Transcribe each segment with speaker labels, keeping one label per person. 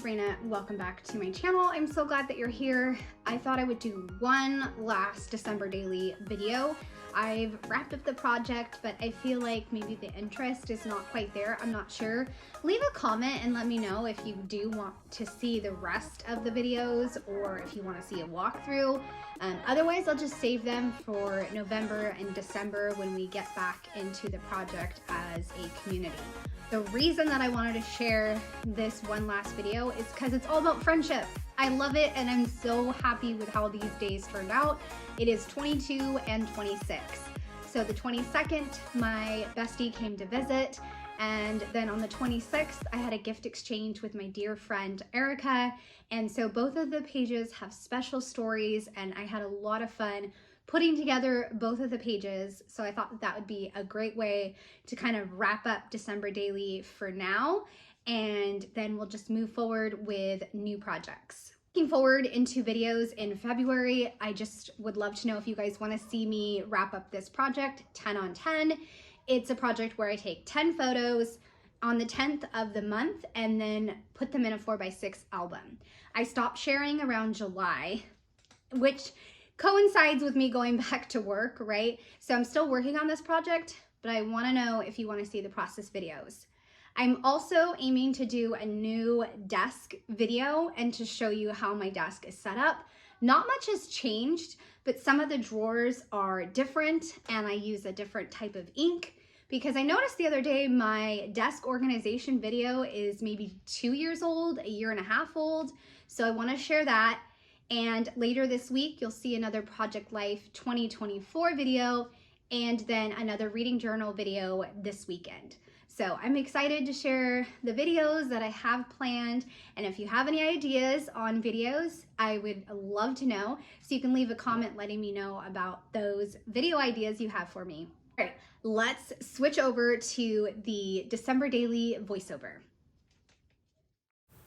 Speaker 1: Sabrina. Welcome back to my channel. I'm so glad that you're here. I thought I would do one last December daily video. I've wrapped up the project, but I feel like maybe the interest is not quite there. I'm not sure. Leave a comment and let me know if you do want to see the rest of the videos or if you want to see a walkthrough. Otherwise, I'll just save them for November and December when we get back into the project as a community. The reason that I wanted to share this one last video is because it's all about friendship. I love it and I'm so happy with how these days turned out. It is 22 and 26. So the 22nd, my bestie came to visit, and then on the 26th, I had a gift exchange with my dear friend Erica. And so both of the pages have special stories, and I had a lot of fun putting together both of the pages. So I thought that that would be a great way to kind of wrap up December daily for now. And then we'll just move forward with new projects. Looking forward into videos in February. I just would love to know if you guys want to see me wrap up this project 10 on 10. It's a project where I take 10 photos on the 10th of the month and then put them in a 4x6 album. I stopped sharing around July, which coincides with me going back to work, right? So I'm still working on this project, but I want to know if you want to see the process videos. I'm also aiming to do a new desk video and to show you how my desk is set up. Not much has changed, but some of the drawers are different and I use a different type of ink because I noticed the other day my desk organization video is maybe 2 years old, a year and a half old. So I want to share that. And later this week, you'll see another Project Life 2024 video and then another reading journal video this weekend. So I'm excited to share the videos that I have planned. And if you have any ideas on videos, I would love to know. So you can leave a comment letting me know about those video ideas you have for me. All right, let's switch over to the December daily voiceover.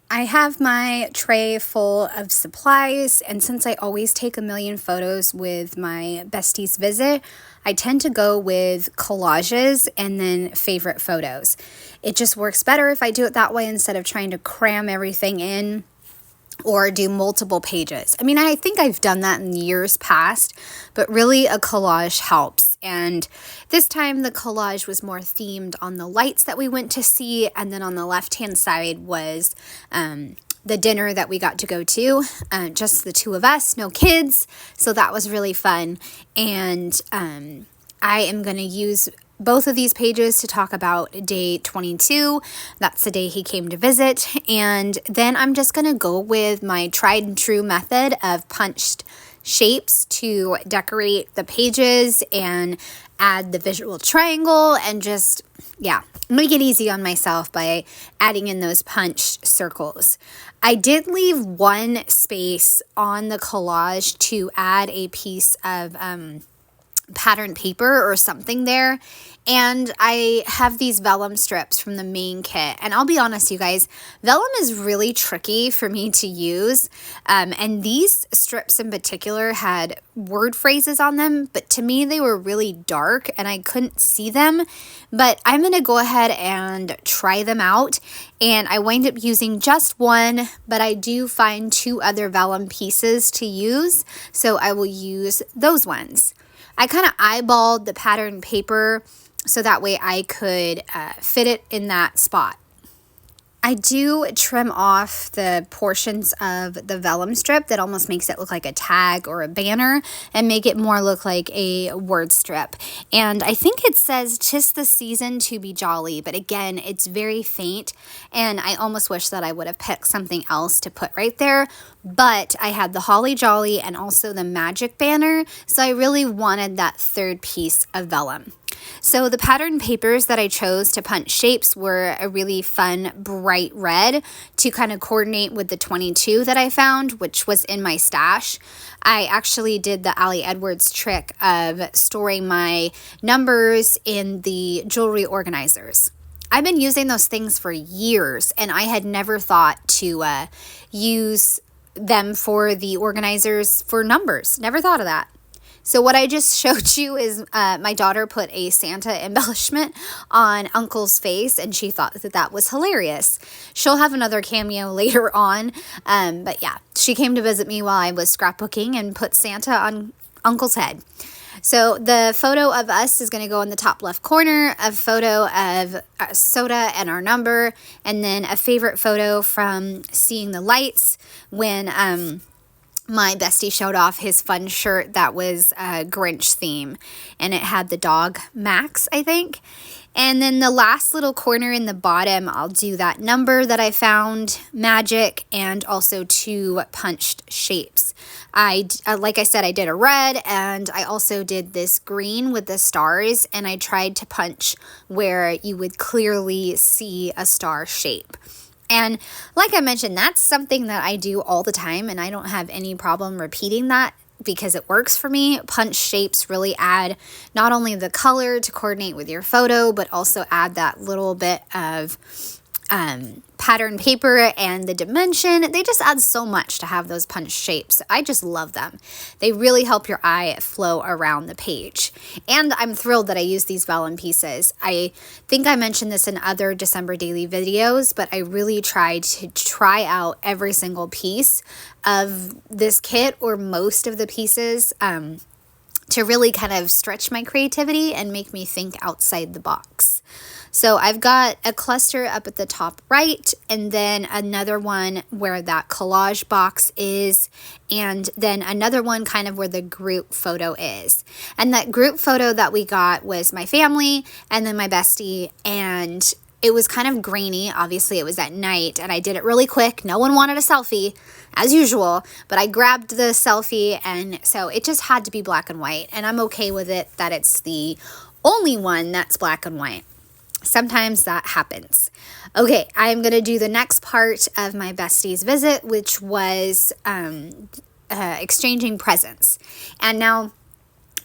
Speaker 1: I have my tray full of supplies, and since I always take a million photos with my bestie's visit, I tend to go with collages and then favorite photos. It just works better if I do it that way instead of trying to cram everything in or do multiple pages. I mean, I think I've done that in years past, but really a collage helps. And this time the collage was more themed on the lights that we went to see. And then on the left-hand side was the dinner that we got to go to, just the two of us, no kids. So that was really fun. And I am going to use both of these pages to talk about day 22. That's the day he came to visit. And then I'm just going to go with my tried and true method of punched shapes to decorate the pages and add the visual triangle and just, yeah, make it easy on myself by adding in those punched circles. I did leave one space on the collage to add a piece of pattern paper or something there, and I have these vellum strips from the main kit, and I'll be honest, you guys, vellum is really tricky for me to use, and these strips in particular had word phrases on them, but to me they were really dark and I couldn't see them. But I'm gonna go ahead and try them out, and I wind up using just one, but I do find 2 other vellum pieces to use, so I will use those ones. I kind of eyeballed the pattern paper so that way I could fit it in that spot. I do trim off the portions of the vellum strip that almost makes it look like a tag or a banner and make it more look like a word strip. And I think it says 'tis the season to be jolly, but again, it's very faint and I almost wish that I would have picked something else to put right there. But I had the holly jolly and also the magic banner, so I really wanted that third piece of vellum. So the pattern papers that I chose to punch shapes were a really fun bright red to kind of coordinate with the 22 that I found, which was in my stash. I actually did the Ali Edwards trick of storing my numbers in the jewelry organizers. I've been using those things for years and I had never thought to use them for the organizers for numbers. Never thought of that. So what I just showed you is my daughter put a Santa embellishment on Uncle's face, and she thought that that was hilarious. She'll have another cameo later on, but yeah, she came to visit me while I was scrapbooking and put Santa on Uncle's head. So the photo of us is going to go in the top left corner, a photo of soda and our number, and then a favorite photo from seeing the lights when my bestie showed off his fun shirt that was a Grinch theme, and it had the dog Max, I think. And then the last little corner in the bottom, I'll do that number that I found, magic, and also 2 punched shapes. Like I said, I did a red, and I also did this green with the stars, and I tried to punch where you would clearly see a star shape. And like I mentioned, that's something that I do all the time, and I don't have any problem repeating that because it works for me. Punch shapes really add not only the color to coordinate with your photo, but also add that little bit of pattern paper and the dimension. They just add so much to have those punch shapes. I just love them. They really help your eye flow around the page. And I'm thrilled that I use these vellum pieces. I think I mentioned this in other December daily videos, but I really tried to try out every single piece of this kit, or most of the pieces, to really kind of stretch my creativity and make me think outside the box. So I've got a cluster up at the top right, and then another one where that collage box is, and then another one kind of where the group photo is. And that group photo that we got was my family and then my bestie, and it was kind of grainy. Obviously, it was at night, and I did it really quick. No one wanted a selfie, as usual, but I grabbed the selfie, and so it just had to be black and white, and I'm okay with it that it's the only one that's black and white. Sometimes that happens. Okay, I'm going to do the next part of my bestie's visit, which was exchanging presents. And now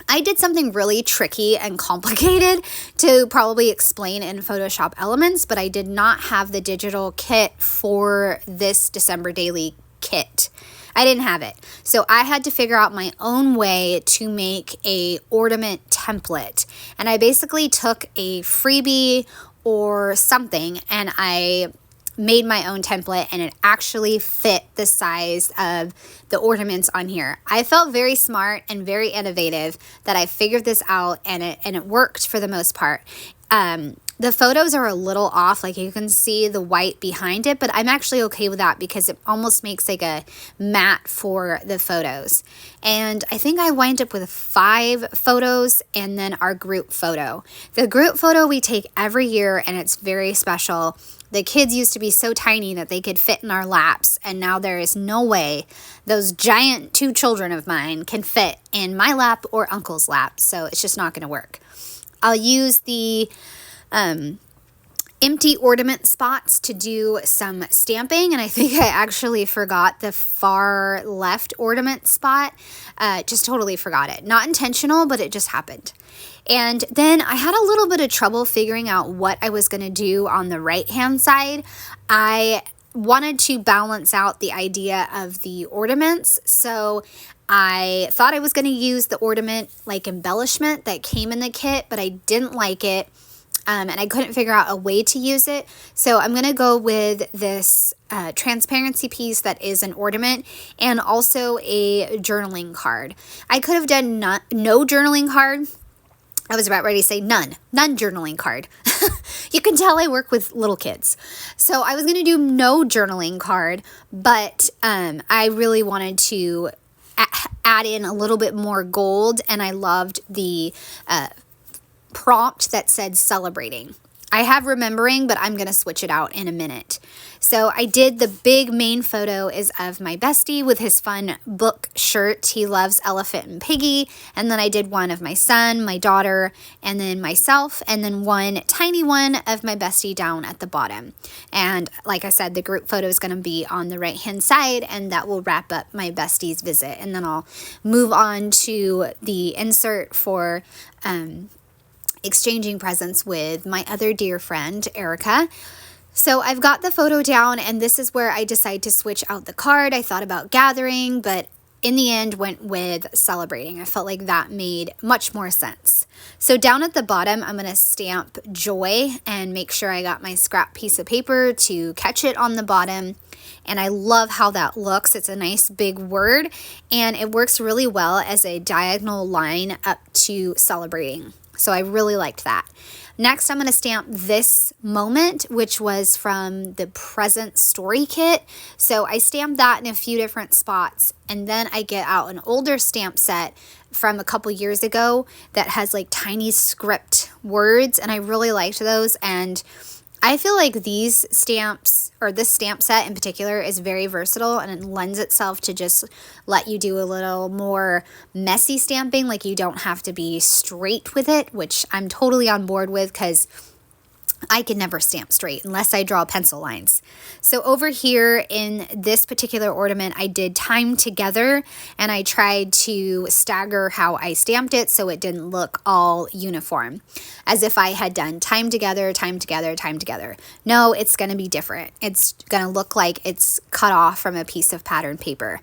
Speaker 1: I did something really tricky and complicated to probably explain in Photoshop Elements, but I did not have the digital kit for this December daily kit. I didn't have it. So I had to figure out my own way to make a ornament template. And I basically took a freebie or something, and I made my own template, and it actually fit the size of the ornaments on here. I felt very smart and very innovative that I figured this out, and it worked for the most part. The photos are a little off, like you can see the white behind it, but I'm actually okay with that because it almost makes like a matte for the photos. And I think I wind up with 5 photos and then our group photo. The group photo we take every year, and it's very special. The kids used to be so tiny that they could fit in our laps, and now there is no way those giant 2 children of mine can fit in my lap or Uncle's lap, so it's just not going to work. I'll use the empty ornament spots to do some stamping, and I think I actually forgot the far left ornament spot. Just totally forgot it. Not intentional, but it just happened. And then I had a little bit of trouble figuring out what I was going to do on the right hand side. I wanted to balance out the idea of the ornaments, so I thought I was going to use the ornament like embellishment that came in the kit, but I didn't like it. And I couldn't figure out a way to use it. So I'm going to go with this transparency piece that is an ornament, and also a journaling card. I could have done no journaling card. I was about ready to say none journaling card. You can tell I work with little kids. So I was going to do no journaling card, but I really wanted to add in a little bit more gold, and I loved the prompt that said celebrating. I have remembering, but I'm going to switch it out in a minute. So I did the big main photo is of my bestie with his fun book shirt. He loves Elephant and Piggy. And then I did one of my son, my daughter, and then myself, and then one tiny one of my bestie down at the bottom. And like I said, the group photo is going to be on the right hand side, and that will wrap up my bestie's visit. And then I'll move on to the insert for exchanging presents with my other dear friend, Erica. So I've got the photo down, and this is where I decide to switch out the card. I thought about gathering, but in the end went with celebrating. I felt like that made much more sense. So down at the bottom, I'm going to stamp joy and make sure I got my scrap piece of paper to catch it on the bottom. And I love how that looks. It's a nice big word, and it works really well as a diagonal line up to celebrating. So I really liked that. Next, I'm going to stamp this moment, which was from the present story kit. So I stamped that in a few different spots, and then I get out an older stamp set from a couple years ago that has like tiny script words, and I really liked those. And I feel like these stamps, or this stamp set in particular, is very versatile, and it lends itself to just let you do a little more messy stamping. Like, you don't have to be straight with it, which I'm totally on board with because I can never stamp straight unless I draw pencil lines. So over here in this particular ornament, I did time together, and I tried to stagger how I stamped it so it didn't look all uniform, as if I had done time together, time together, time together. No, it's going to be different. It's going to look like it's cut off from a piece of pattern paper.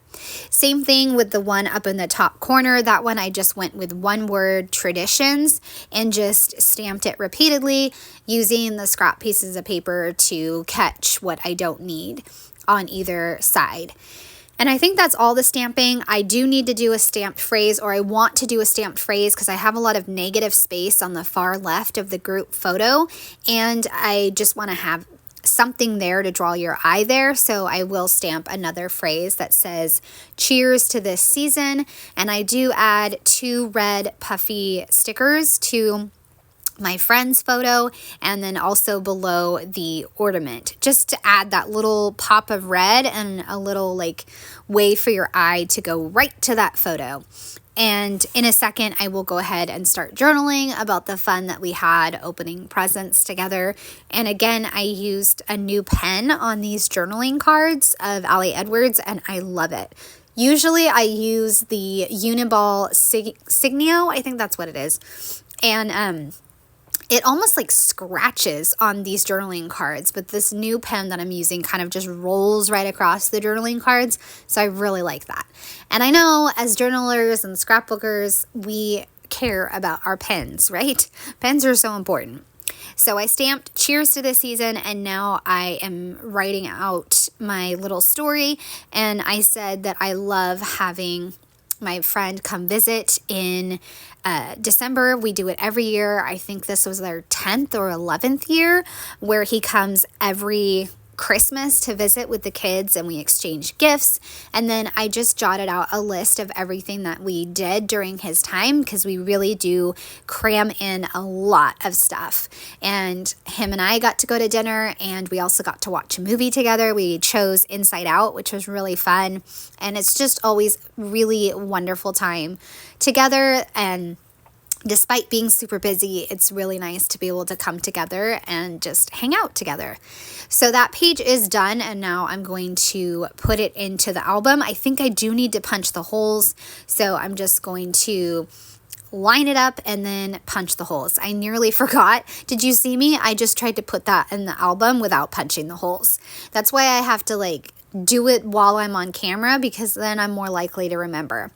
Speaker 1: Same thing with the one up in the top corner. That one I just went with one word, traditions, and just stamped it repeatedly using the scrap pieces of paper to catch what I don't need on either side. And I think that's all the stamping. I do need to do a stamped phrase, or I want to do a stamped phrase because I have a lot of negative space on the far left of the group photo, and I just want to have something there to draw your eye there. So I will stamp another phrase that says cheers to this season, and I do add 2 red puffy stickers to my friend's photo, and then also below the ornament, just to add that little pop of red and a little like way for your eye to go right to that photo. And in a second, I will go ahead and start journaling about the fun that we had opening presents together. And again, I used a new pen on these journaling cards of Ali Edwards, and I love it. Usually I use the Uniball Signio, I think that's what it is. And it almost like scratches on these journaling cards, but this new pen that I'm using kind of just rolls right across the journaling cards. So I really like that. And I know as journalers and scrapbookers, we care about our pens, right? Pens are so important. So I stamped cheers to this season, and now I am writing out my little story. And I said that I love having my friend come visit in December. We do it every year. I think this was their 10th or 11th year, where he comes every Christmas to visit with the kids, and we exchange gifts. And then I just jotted out a list of everything that we did during his time, because we really do cram in a lot of stuff. And him and I got to go to dinner, and we also got to watch a movie together. We chose Inside Out, which was really fun. And it's just always really wonderful time together. And despite being super busy, it's really nice to be able to come together and just hang out together. So that page is done, and now I'm going to put it into the album. I think I do need to punch the holes, so I'm just going to line it up and then punch the holes. I nearly forgot. Did you see me? I just tried to put that in the album without punching the holes. That's why I have to do it while I'm on camera, because then I'm more likely to remember.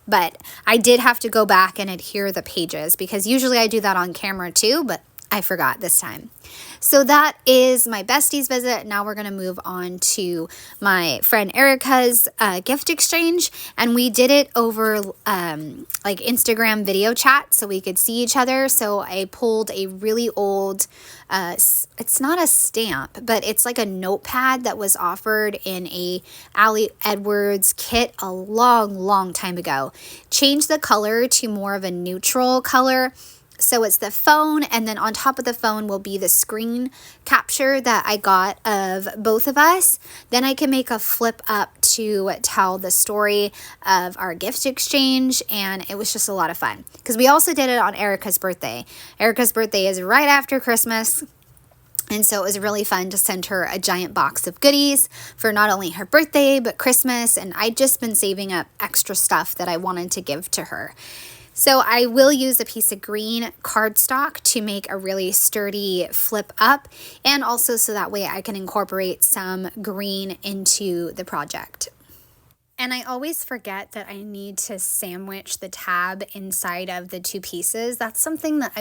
Speaker 1: But I did have to go back and adhere the pages, because usually I do that on camera too, but I forgot this time. So that is my besties visit. Now we're going to move on to my friend Erica's gift exchange. And we did it over Instagram video chat so we could see each other. So I pulled a really old, it's not a stamp, but it's like a notepad that was offered in a Ali Edwards kit a long time ago. Changed the color to more of a neutral color. So it's the phone, and then on top of the phone will be the screen capture that I got of both of us. Then I can make a flip up to tell the story of our gift exchange, and it was just a lot of fun. Because we also did it on Erica's birthday. Erica's birthday is right after Christmas. And so it was really fun to send her a giant box of goodies for not only her birthday, but Christmas. And I'd just been saving up extra stuff that I wanted to give to her. So I will use a piece of green cardstock to make a really sturdy flip up, and also so that way I can incorporate some green into the project. And I always forget that I need to sandwich the tab inside of the two pieces. That's something that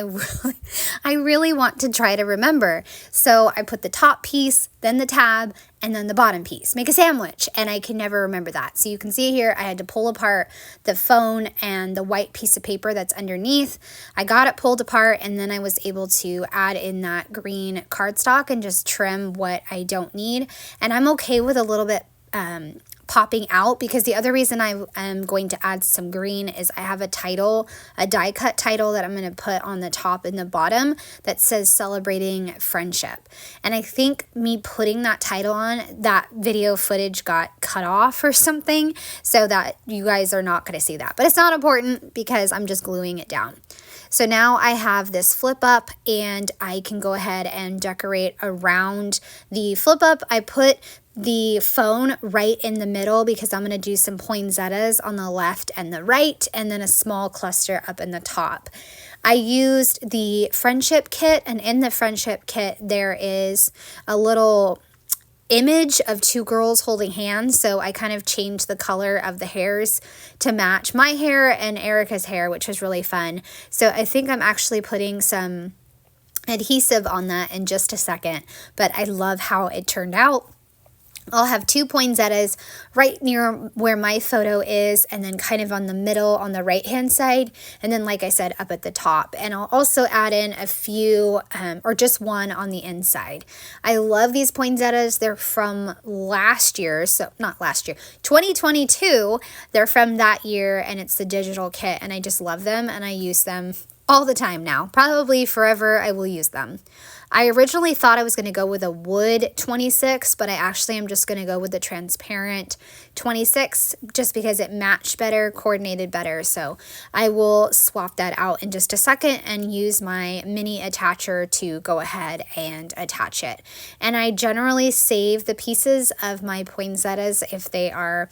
Speaker 1: I really want to try to remember. So I put the top piece, then the tab, and then the bottom piece. Make a sandwich, and I can never remember that. So you can see here, I had to pull apart the phone and the white piece of paper that's underneath. I got it pulled apart, and then I was able to add in that green cardstock and just trim what I don't need. And I'm okay with a little bit popping out, because the other reason I am going to add some green is I have a title, a die cut title that I'm going to put on the top and the bottom that says Celebrating Friendship. And I think me putting that title on, that video footage got cut off or something, so that you guys are not going to see that. But it's not important because I'm just gluing it down. So now I have this flip up, and I can go ahead and decorate around the flip up. I put the phone right in the middle because I'm going to do some poinsettias on the left and the right, and then a small cluster up in the top. I used the friendship kit, and in the friendship kit there is a little image of two girls holding hands, so I kind of changed the color of the hairs to match my hair and Erica's hair, which was really fun. So I think I'm actually putting some adhesive on that in just a second, but I love how it turned out. I'll have two poinsettias right near where my photo is, and then kind of on the middle on the right hand side, and then like I said, up at the top. And I'll also add in a few or just one on the inside. I love these poinsettias. They're from last year, so not last year, 2022. They're from that year, and it's the digital kit, and I just love them, and I use them all the time now. Probably forever I will use them. I originally thought I was going to go with a wood 26, but I actually am just going to go with the transparent 26 just because it matched better, coordinated better. So I will swap that out in just a second and use my mini attacher to go ahead and attach it. And I generally save the pieces of my poinsettias if they are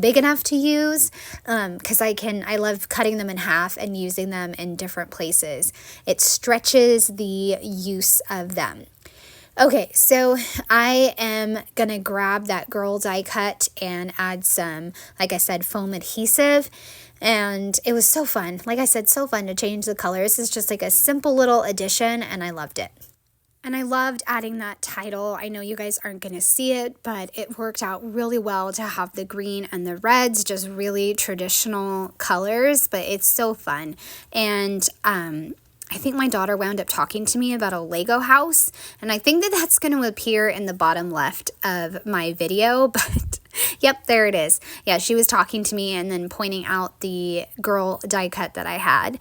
Speaker 1: big enough to use, because I love cutting them in half and using them in different places. It stretches the use of them. Okay, so I am gonna grab that girl die cut and add some, like I said, foam adhesive. And it was so fun. Like I said, so fun to change the colors. It's just like a simple little addition, and I loved it. And I loved adding that title. I know you guys aren't going to see it, but it worked out really well to have the green and the reds, just really traditional colors, but it's so fun. And I think my daughter wound up talking to me about a Lego house, and I think that that's going to appear in the bottom left of my video, but yep, there it is. Yeah, she was talking to me and then pointing out the girl die cut that I had.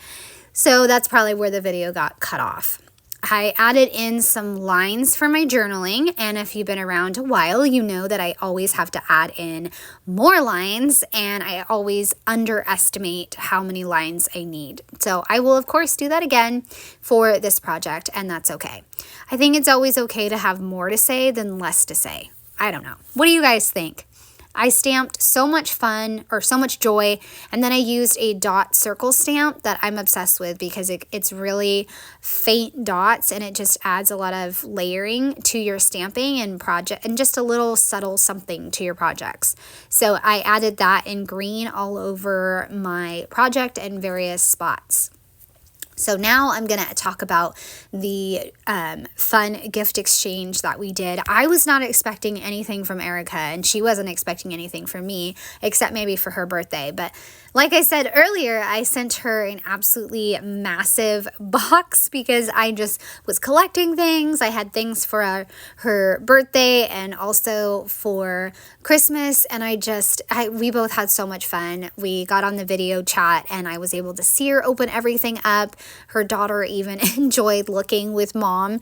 Speaker 1: So that's probably where the video got cut off. I added in some lines for my journaling, and if you've been around a while, you know that I always have to add in more lines, and I always underestimate how many lines I need. So I will, of course, do that again for this project, and that's okay. I think it's always okay to have more to say than less to say. I don't know. What do you guys think? I stamped so much fun or so much joy, and then I used a dot circle stamp that I'm obsessed with because it's really faint dots, and it just adds a lot of layering to your stamping and project, and just a little subtle something to your projects. So I added that in green all over my project in various spots. So now I'm going to talk about the fun gift exchange that we did. I was not expecting anything from Erica, and she wasn't expecting anything from me, except maybe for her birthday. But like I said earlier, I sent her an absolutely massive box because I just was collecting things. I had things for her birthday and also for Christmas, and we both had so much fun. We got on the video chat, and I was able to see her open everything up. Her daughter even enjoyed looking with mom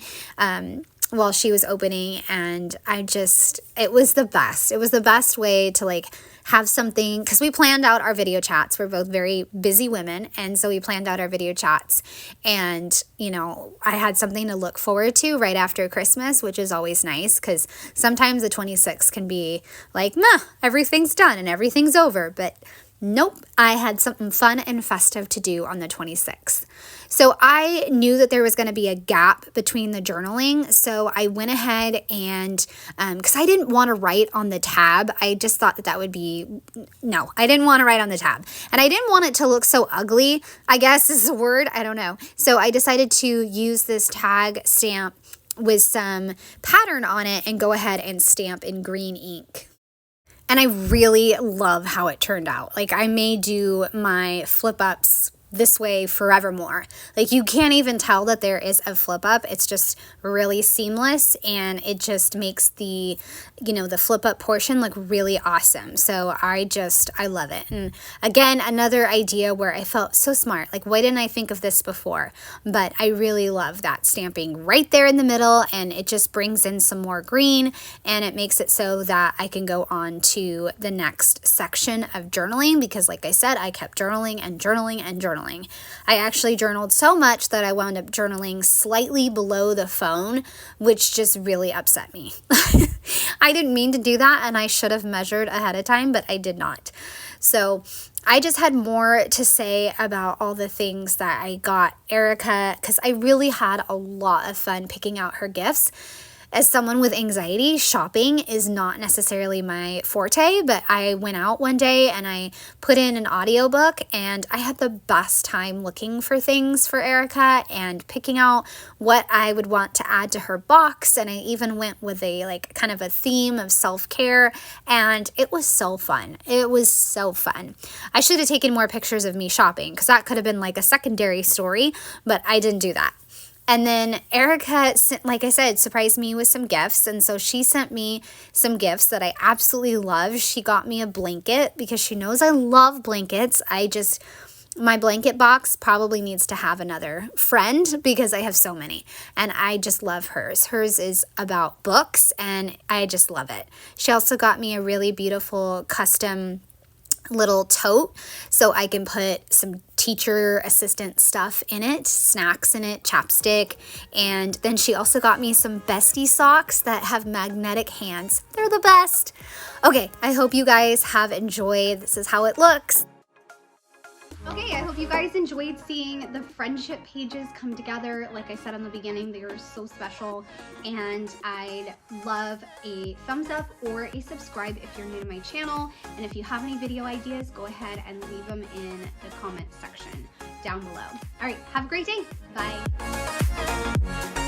Speaker 1: while she was opening, and it was the best. It was the best way to have something, because we planned out our video chats. We're both very busy women, and so we planned out our video chats, and I had something to look forward to right after Christmas, which is always nice, because sometimes the 26th can be like, nah, everything's done and everything's over, but Nope, I had something fun and festive to do on the 26th. So I knew that there was going to be a gap between the journaling. So I went ahead and, because I didn't want to write on the tab, I just thought that that would be, no, I didn't want to write on the tab. And I didn't want it to look so ugly, I guess is a word, I don't know. So I decided to use this tag stamp with some pattern on it and go ahead and stamp in green ink. And I really love how it turned out. Like, I may do my flip ups this way forevermore. Like, you can't even tell that there is a flip up. It's just really seamless, and it just makes the, the flip up portion look really awesome. So I love it. And again, another idea where I felt so smart. Like, why didn't I think of this before? But I really love that stamping right there in the middle, and it just brings in some more green, and it makes it so that I can go on to the next section of journaling, because like I said, I kept journaling and journaling and journaling. I actually journaled so much that I wound up journaling slightly below the phone, which just really upset me. I didn't mean to do that, and I should have measured ahead of time, but I did not. So I just had more to say about all the things that I got Erica, because I really had a lot of fun picking out her gifts. As someone with anxiety, shopping is not necessarily my forte, but I went out one day and I put in an audiobook, and I had the best time looking for things for Erica and picking out what I would want to add to her box. And I even went with a kind of a theme of self-care, and it was so fun. It was so fun. I should have taken more pictures of me shopping, because that could have been like a secondary story, but I didn't do that. And then Erica, like I said, surprised me with some gifts. And so she sent me some gifts that I absolutely love. She got me a blanket because she knows I love blankets. My blanket box probably needs to have another friend because I have so many. And I just love hers. Hers is about books, and I just love it. She also got me a really beautiful custom little tote so I can put some teacher assistant stuff in it, snacks in it, chapstick, and then she also got me some bestie socks that have magnetic hands. They're the best. Okay, I hope you guys have enjoyed. This is how it looks. Okay, I hope you guys enjoyed seeing the friendship pages come together. Like I said in the beginning, they are so special, and I'd love a thumbs up or a subscribe if you're new to my channel. And if you have any video ideas, go ahead and leave them in the comment section down below. All right, have a great day. Bye.